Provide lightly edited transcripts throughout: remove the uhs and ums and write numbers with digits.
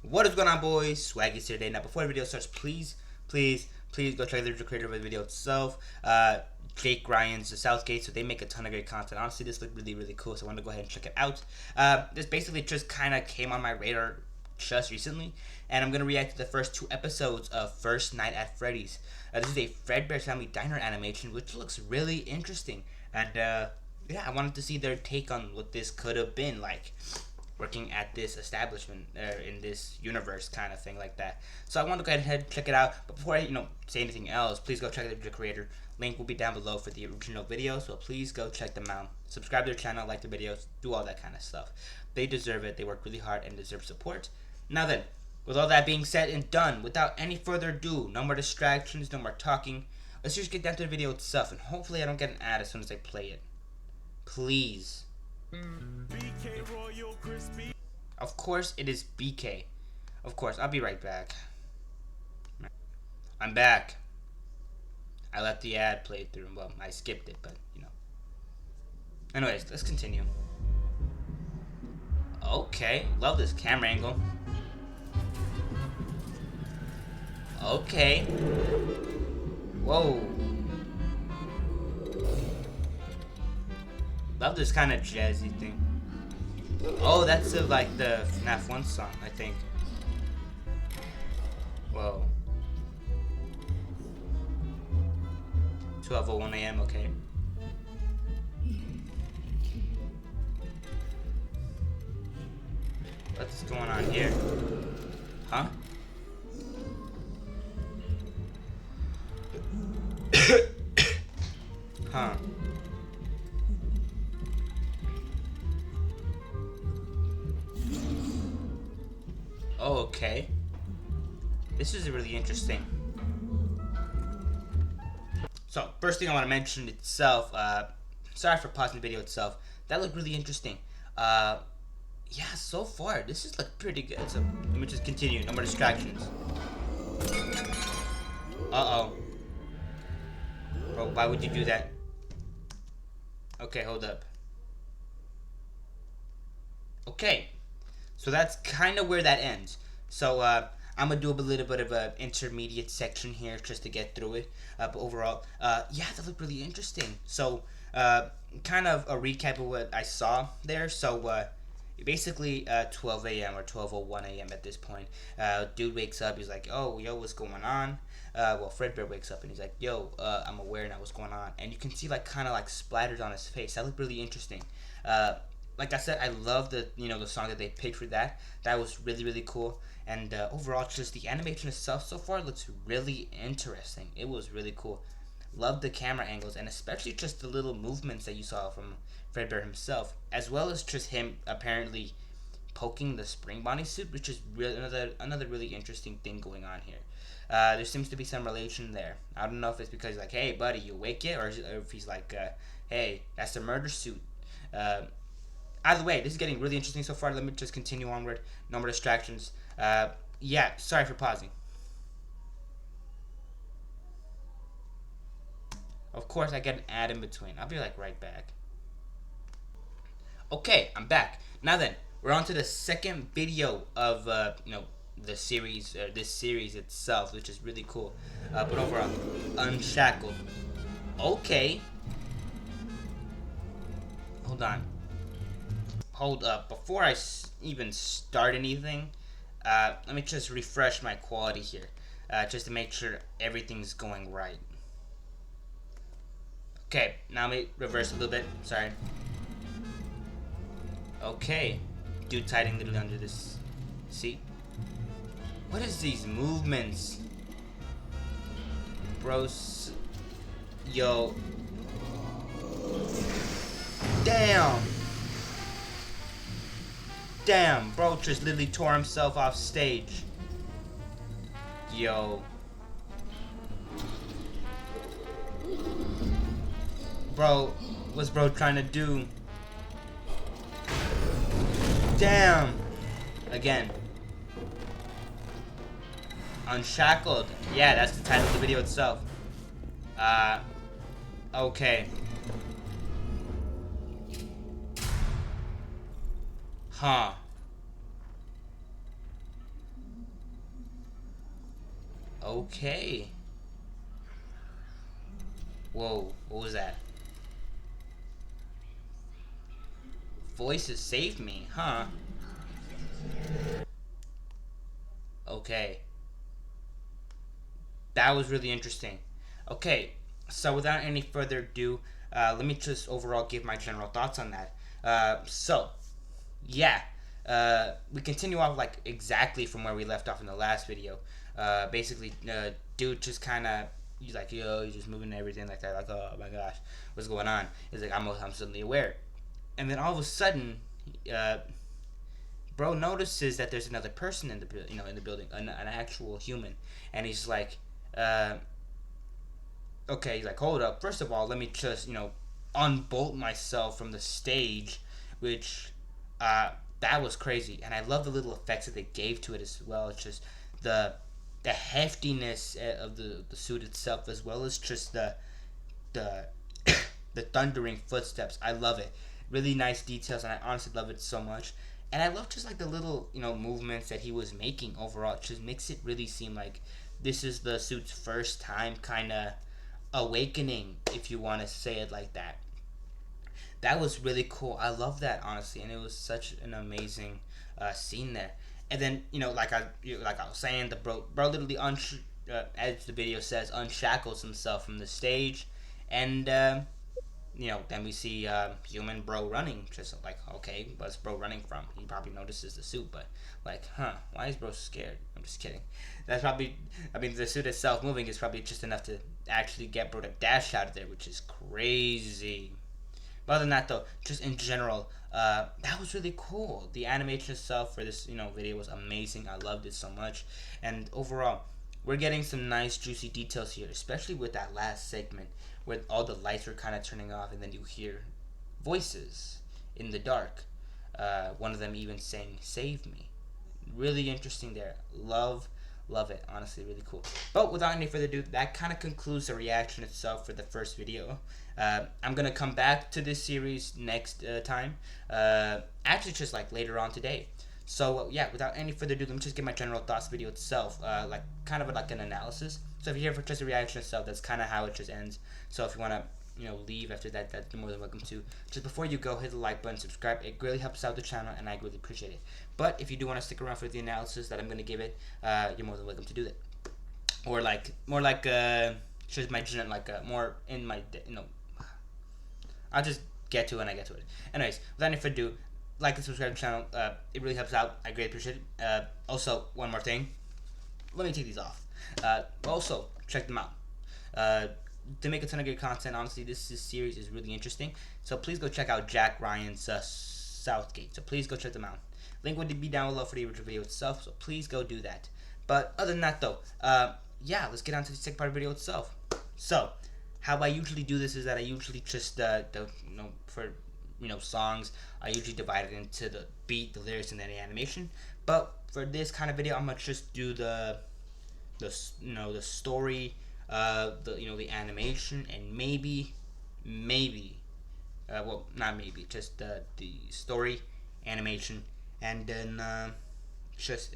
What is going on, boys? Swaggy's here today. Now, before the video starts, please go check the creator of the video itself. Jake Ryan's the Southgate, so they make a ton of great content. Honestly, this looked really cool, so I wanted to go ahead and check it out. This basically just kind of came on my radar just recently, and I'm going to react to the first 2 episodes of First Night at Freddy's. This is a Fredbear family diner animation, which looks really interesting, and yeah, I wanted to see their take on what this could have been like, working at this establishment in this universe kind of thing like that. So I want to go ahead and check it out. But before I say anything else, please go check out the creator. Link will be down below for the original video, so please go check them out. Subscribe to their channel, like the videos, do all that kind of stuff. They deserve it. They work really hard and deserve support. Now then, with all that being said and done, without any further ado, no more distractions, no more talking, let's just get down to the video itself, and hopefully I don't get an ad as soon as I play it. Please. Of course it is BK. Of course, I'll be right back. I'm back. I let the ad play through. Well, I skipped it, but Anyways, let's continue. Okay, love this camera angle. Okay. Whoa. Love this kind of jazzy thing. Oh, that's like the FNAF 1 song, I think. Whoa. 12:01 a.m. Okay. What's going on here? Huh? Huh. Oh, okay. This is really interesting. So, first thing I want to mention itself, sorry for pausing the video itself. That looked really interesting. Yeah, so far, this is like pretty good. So, let me just continue. No more distractions. Uh-oh. Bro, why would you do that? Okay, hold up. Okay. So that's kind of where that ends. So I'm going to do a little bit of an intermediate section here just to get through it. But overall, yeah, that looked really interesting. So kind of a recap of what I saw there. So basically 12 a.m. or 12:01 a.m. at this point. Dude wakes up. He's like, oh, yo, what's going on? Well, Fredbear wakes up and he's like, yo, I'm aware now what's going on. And you can see like kind of like splatters on his face. That looked really interesting. Like I said, I love the the song that they picked for that. That was really cool. And overall, just the animation itself so far looks really interesting. It was really cool. Love the camera angles, and especially just the little movements that you saw from Fredbear himself, as well as just him apparently poking the spring body suit, which is really another really interesting thing going on here. There seems to be some relation there. I don't know if it's because like, hey buddy, you awake yet, or if he's like, hey, that's the murder suit. Either way, this is getting really interesting so far. Let me just continue onward. No more distractions. Yeah, sorry for pausing. Of course, I get an ad in between. I'll be like right back. Okay, I'm back. Now then, we're on to the second video of the series, this series itself, which is really cool. But overall, Unshackled. Okay. Hold on. Hold up, before I even start anything, let me just refresh my quality here, just to make sure everything's going right. Okay, now let me reverse a little bit, sorry. Okay, dude's hiding literally under this seat. What is these movements? Bros, yo. Damn! Damn, bro just literally tore himself off stage. Yo. Bro, what's bro trying to do? Damn. Again. Unshackled. Yeah, that's the title of the video itself. Okay. Huh. Okay. Whoa, what was that? Voices saved me, huh? Okay. That was really interesting. Okay, so without any further ado, let me just overall give my general thoughts on that. Yeah, we continue off like exactly from where we left off in the last video. Basically, dude just kind of he's like, yo, he's just moving everything like that. Like, oh my gosh, what's going on? He's like, I'm suddenly aware, and then all of a sudden, uh, bro notices that there's another person in the in the building, an actual human, and he's like, uh, okay, he's like, hold up. First of all, let me just unbolt myself from the stage, which uh, that was crazy, and I love the little effects that they gave to it as well. It's just the the heftiness of the suit itself, as well as just the the thundering footsteps. I love it. Really nice details, and I honestly love it so much. And I love just like the little movements that he was making overall. It just makes it really seem like this is the suit's first time kind of awakening, if you want to say it like that. That was really cool. I love that honestly, and it was such an amazing scene there. And then like I was saying, the bro literally as the video says, unshackles himself from the stage, and then we see human bro running. Just like, okay, what's bro running from? He probably notices the suit, but like, huh? Why is bro scared? I'm just kidding. That's probably. I mean, the suit itself moving is probably just enough to actually get bro to dash out of there, which is crazy. But other than that, though, just in general, that was really cool. The animation itself for this video was amazing. I loved it so much, and overall, we're getting some nice juicy details here, especially with that last segment where all the lights are kind of turning off, and then you hear voices in the dark. One of them even saying "Save me." Really interesting there. Love it. Honestly, really cool. But without any further ado, that kind of concludes the reaction itself for the first video. I'm gonna come back to this series next time. Actually, just like later on today. So yeah, without any further ado, let me just get my general thoughts video itself, like kind of like an analysis. So if you're here for just a reaction itself, that's kind of how it just ends. So if you wanna leave after that, that's more than welcome to. Just before you go, hit the like button, subscribe. It really helps out the channel, and I really appreciate it. But if you do want to stick around for the analysis that I'm gonna give it, you're more than welcome to do that. Or like more like just my general more in my I'll just get to it when I get to it. Anyways, without any further ado, like and subscribe to the channel. It really helps out. I greatly appreciate it. Also, one more thing. Let me take these off. Also, check them out. To make a ton of good content, honestly, this series is really interesting. So please go check out Jack Ryan's Southgate. So please go check them out. Link would be down below for the original video itself. So please go do that. But other than that, though, yeah, let's get on to the second part of the video itself. So, how I usually do this is that I usually just for songs, I usually divide it into the beat, the lyrics, and then the animation. But for this kind of video, I'm gonna just do the the story, the animation, and maybe well, not maybe, just the story, animation, and then just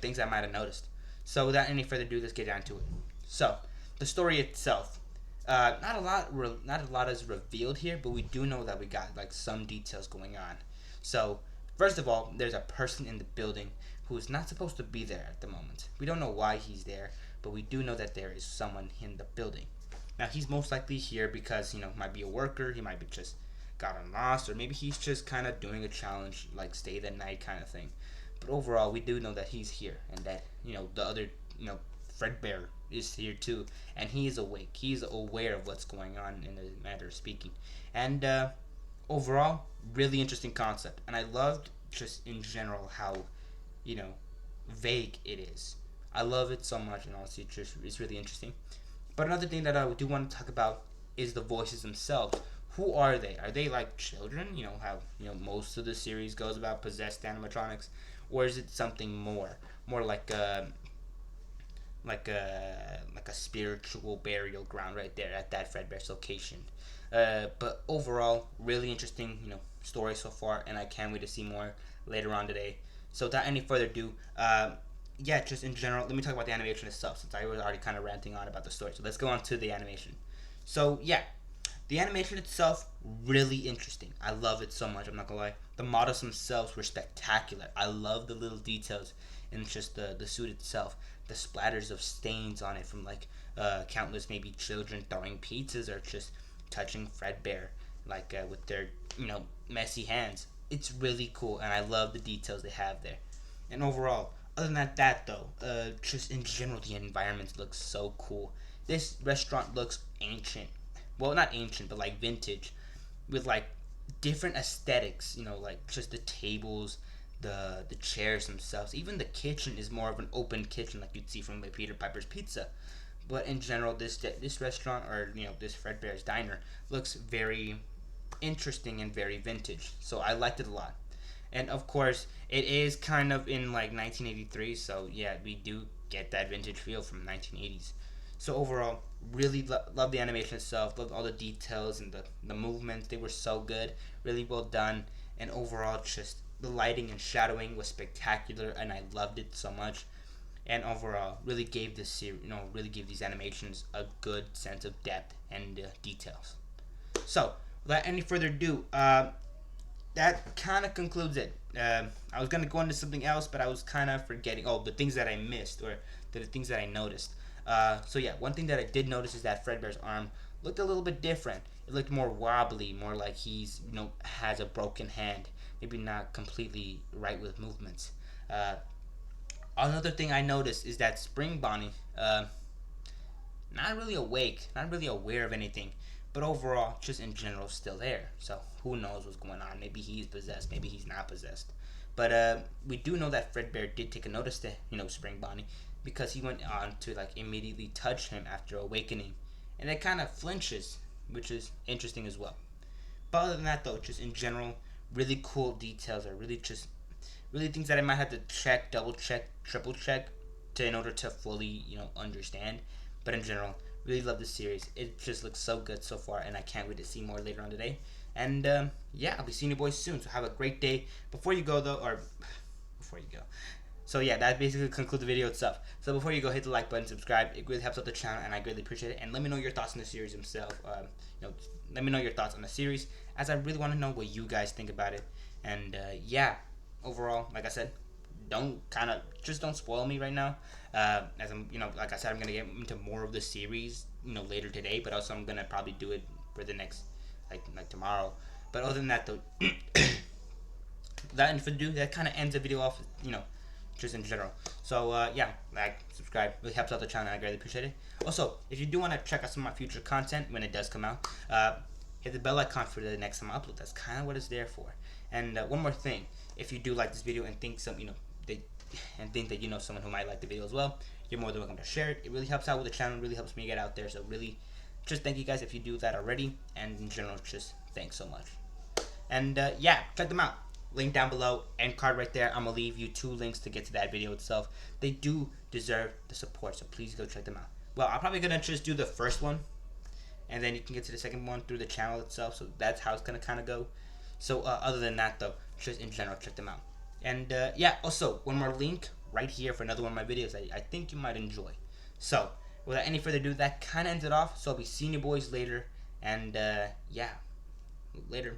things I might have noticed. So without any further ado, let's get down to it. So the story itself, not a lot is revealed here, but we do know that we got like some details going on. So first of all, there's a person in the building who is not supposed to be there at the moment. We don't know why he's there, but we do know that there is someone in the building. Now he's most likely here because might be a worker, he might be just gotten lost, or maybe he's just kind of doing a challenge like stay the night kind of thing. But overall, we do know that he's here, and that the other Fredbear is here too, and he is awake. He's aware of what's going on in a matter of speaking, and overall, really interesting concept. And I loved just in general how vague it is. I love it so much, and honestly, it's really interesting. But another thing that I do want to talk about is the voices themselves. Who are they? Are they like children? How most of the series goes about possessed animatronics, or is it something more like a spiritual burial ground right there at that Fredbear's location? But overall, really interesting story so far, and I can't wait to see more later on today. So without any further ado, yeah, just in general, let me talk about the animation itself since I was already kind of ranting on about the story. So let's go on to the animation. So yeah, the animation itself really interesting. I love it so much. I'm not gonna lie. The models themselves were spectacular. I love the little details in just the suit itself. The splatters of stains on it from like countless maybe children throwing pizzas or just touching Fredbear like with their messy hands. It's really cool, and I love the details they have there. And overall, other than that though, just in general, the environment looks so cool. This restaurant looks ancient. Well, not ancient, but like vintage, with like different aesthetics. Like just the tables, the chairs themselves. Even the kitchen is more of an open kitchen, like you'd see from like Peter Piper's Pizza. But in general, this restaurant or this Fredbear's Diner looks very interesting and very vintage. So I liked it a lot. And of course, it is kind of in like 1983, so yeah, we do get that vintage feel from 1980s. So overall, really love the animation itself, love all the details and the movements. They were so good, really well done, and overall, just the lighting and shadowing was spectacular, and I loved it so much. And overall, really gave this series, really gave these animations a good sense of depth and details. So, without any further ado, that kind of concludes it. I was gonna go into something else, but I was kind of forgetting. Oh, the things that I missed or the things that I noticed. So yeah, one thing that I did notice is that Fredbear's arm looked a little bit different. It looked more wobbly, more like he's has a broken hand, maybe not completely right with movements. Uh, Another thing I noticed is that Spring Bonnie, not really awake, not really aware of anything, but overall, just in general, still there. So who knows what's going on? Maybe he's possessed, maybe he's not possessed. But we do know that Fredbear did take a notice to Spring Bonnie because he went on to like immediately touch him after awakening, and it kind of flinches, which is interesting as well. But other than that, though, just in general, really cool details are really things that I might have to check, double check, triple check to in order to fully understand. But in general, really love this series. It just looks so good so far, and I can't wait to see more later on today. And yeah, I'll be seeing you boys soon. So have a great day. Before you go though, or before you go. So yeah, that basically concludes the video itself. So before you go, hit the like button, subscribe. It really helps out the channel, and I greatly appreciate it. And let me know your thoughts on the series himself. Let me know your thoughts on the series, as I really want to know what you guys think about it. And yeah, overall, like I said, don't spoil me right now. As I'm, like I said, I'm gonna get into more of the series, later today. But also, I'm gonna probably do it for the next, like tomorrow. But other than that, though, that kind of ends the video off. Just in general. So yeah, like, subscribe, really helps out the channel. I greatly appreciate it. Also, if you do want to check out some of my future content when it does come out, hit the bell icon for the next time I upload. That's kind of what it's there for. And one more thing, if you do like this video and think think that someone who might like the video as well, you're more than welcome to share it. It really helps out with the channel, really helps me get out there. So really, just thank you guys if you do that already. And in general, just thanks so much. And yeah, check them out. Link down below, end card right there. I'm gonna leave you 2 links to get to that video itself. They do deserve the support, so please go check them out. Well, I'm probably gonna just do the first one, and then you can get to the second one through the channel itself. So that's how it's gonna kind of go. So other than that, though, just in general, check them out. And yeah, also one more link right here for another one of my videos I think you might enjoy. So without any further ado, that kind of ends it off. So I'll be seeing you boys later, and yeah, later.